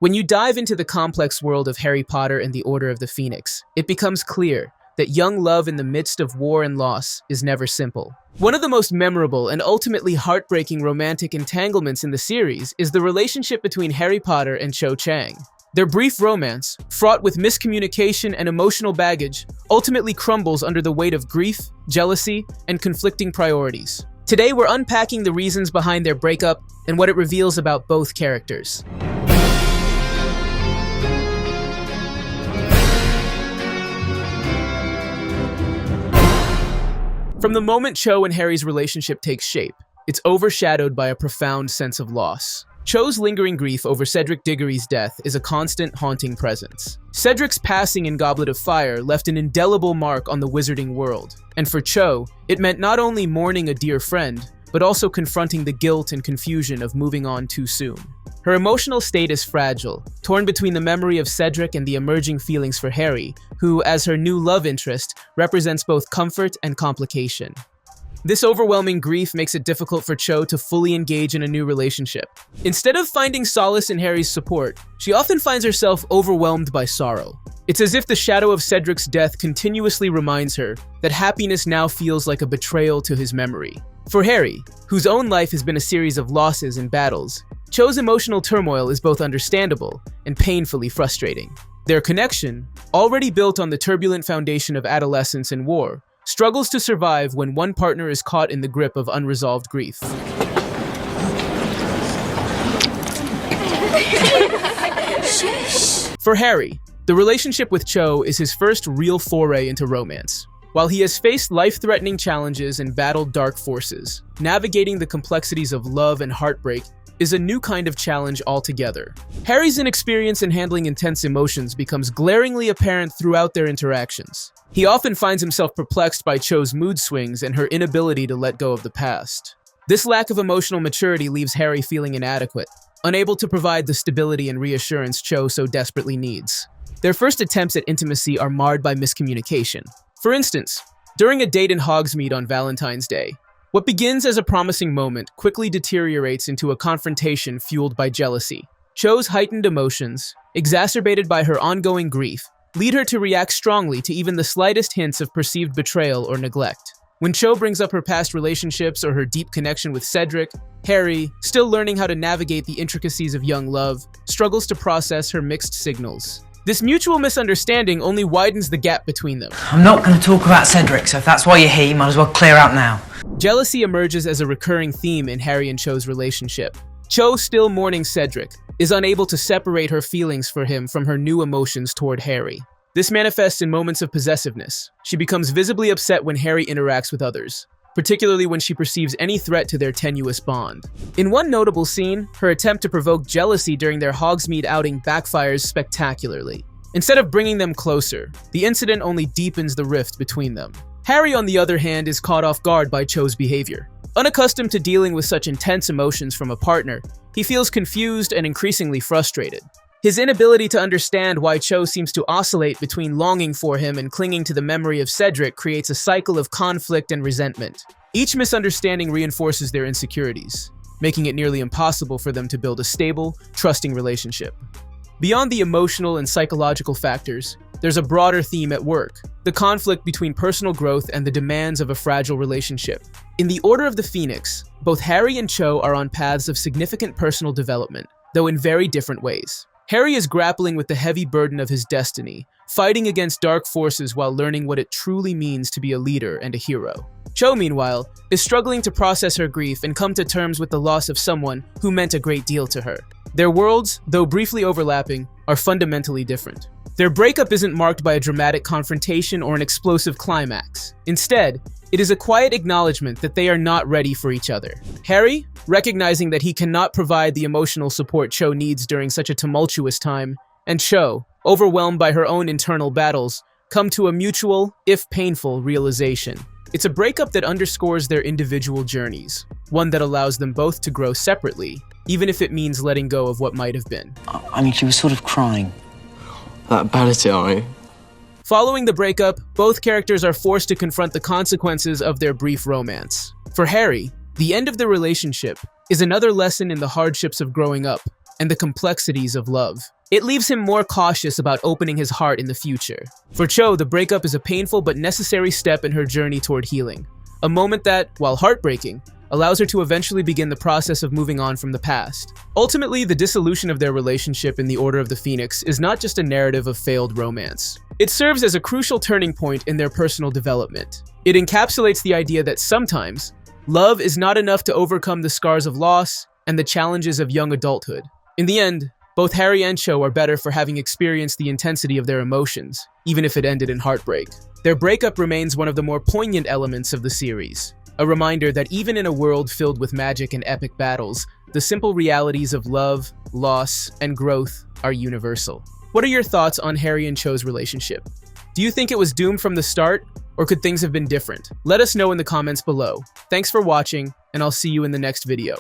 When you dive into the complex world of Harry Potter and the Order of the Phoenix, it becomes clear that young love in the midst of war and loss is never simple. One of the most memorable and ultimately heartbreaking romantic entanglements in the series is the relationship between Harry Potter and Cho Chang. Their brief romance, fraught with miscommunication and emotional baggage, ultimately crumbles under the weight of grief, jealousy, and conflicting priorities. Today, we're unpacking the reasons behind their breakup and what it reveals about both characters. From the moment Cho and Harry's relationship takes shape, it's overshadowed by a profound sense of loss. Cho's lingering grief over Cedric Diggory's death is a constant, haunting presence. Cedric's passing in Goblet of Fire left an indelible mark on the wizarding world, and for Cho, it meant not only mourning a dear friend, but also confronting the guilt and confusion of moving on too soon. Her emotional state is fragile, torn between the memory of Cedric and the emerging feelings for Harry, who, as her new love interest, represents both comfort and complication. This overwhelming grief makes it difficult for Cho to fully engage in a new relationship. Instead of finding solace in Harry's support, she often finds herself overwhelmed by sorrow. It's as if the shadow of Cedric's death continuously reminds her that happiness now feels like a betrayal to his memory. For Harry, whose own life has been a series of losses and battles, Cho's emotional turmoil is both understandable and painfully frustrating. Their connection, already built on the turbulent foundation of adolescence and war, struggles to survive when one partner is caught in the grip of unresolved grief. For Harry, the relationship with Cho is his first real foray into romance. While he has faced life-threatening challenges and battled dark forces, navigating the complexities of love and heartbreak is a new kind of challenge altogether. Harry's inexperience in handling intense emotions becomes glaringly apparent throughout their interactions. He often finds himself perplexed by Cho's mood swings and her inability to let go of the past. This lack of emotional maturity leaves Harry feeling inadequate, unable to provide the stability and reassurance Cho so desperately needs. Their first attempts at intimacy are marred by miscommunication. For instance, during a date in Hogsmeade on Valentine's Day, what begins as a promising moment quickly deteriorates into a confrontation fueled by jealousy. Cho's heightened emotions, exacerbated by her ongoing grief, lead her to react strongly to even the slightest hints of perceived betrayal or neglect. When Cho brings up her past relationships or her deep connection with Cedric, Harry, still learning how to navigate the intricacies of young love, struggles to process her mixed signals. This mutual misunderstanding only widens the gap between them. I'm not going to talk about Cedric, so if that's why you're here, you might as well clear out now. Jealousy emerges as a recurring theme in Harry and Cho's relationship. Cho, still mourning Cedric, is unable to separate her feelings for him from her new emotions toward Harry. This manifests in moments of possessiveness. She becomes visibly upset when Harry interacts with others, particularly when she perceives any threat to their tenuous bond. In one notable scene, her attempt to provoke jealousy during their Hogsmeade outing backfires spectacularly. Instead of bringing them closer, the incident only deepens the rift between them. Harry, on the other hand, is caught off guard by Cho's behavior. Unaccustomed to dealing with such intense emotions from a partner, he feels confused and increasingly frustrated. His inability to understand why Cho seems to oscillate between longing for him and clinging to the memory of Cedric creates a cycle of conflict and resentment. Each misunderstanding reinforces their insecurities, making it nearly impossible for them to build a stable, trusting relationship. Beyond the emotional and psychological factors, there's a broader theme at work: the conflict between personal growth and the demands of a fragile relationship. In the Order of the Phoenix, both Harry and Cho are on paths of significant personal development, though in very different ways. Harry is grappling with the heavy burden of his destiny, fighting against dark forces while learning what it truly means to be a leader and a hero. Cho, meanwhile, is struggling to process her grief and come to terms with the loss of someone who meant a great deal to her. Their worlds, though briefly overlapping, are fundamentally different. Their breakup isn't marked by a dramatic confrontation or an explosive climax. Instead, it is a quiet acknowledgement that they are not ready for each other. Harry, recognizing that he cannot provide the emotional support Cho needs during such a tumultuous time, and Cho, overwhelmed by her own internal battles, come to a mutual, if painful, realization. It's a breakup that underscores their individual journeys, one that allows them both to grow separately, even if it means letting go of what might have been. I mean, she was sort of crying. That bad at it, are you? Following the breakup, both characters are forced to confront the consequences of their brief romance. For Harry, the end of the relationship is another lesson in the hardships of growing up and the complexities of love. It leaves him more cautious about opening his heart in the future. For Cho, the breakup is a painful but necessary step in her journey toward healing. A moment that, while heartbreaking, allows her to eventually begin the process of moving on from the past. Ultimately, the dissolution of their relationship in the Order of the Phoenix is not just a narrative of failed romance. It serves as a crucial turning point in their personal development. It encapsulates the idea that sometimes, love is not enough to overcome the scars of loss and the challenges of young adulthood. In the end, both Harry and Cho are better for having experienced the intensity of their emotions, even if it ended in heartbreak. Their breakup remains one of the more poignant elements of the series. A reminder that even in a world filled with magic and epic battles, the simple realities of love, loss, and growth are universal. What are your thoughts on Harry and Cho's relationship? Do you think it was doomed from the start, or could things have been different? Let us know in the comments below. Thanks for watching, and I'll see you in the next video.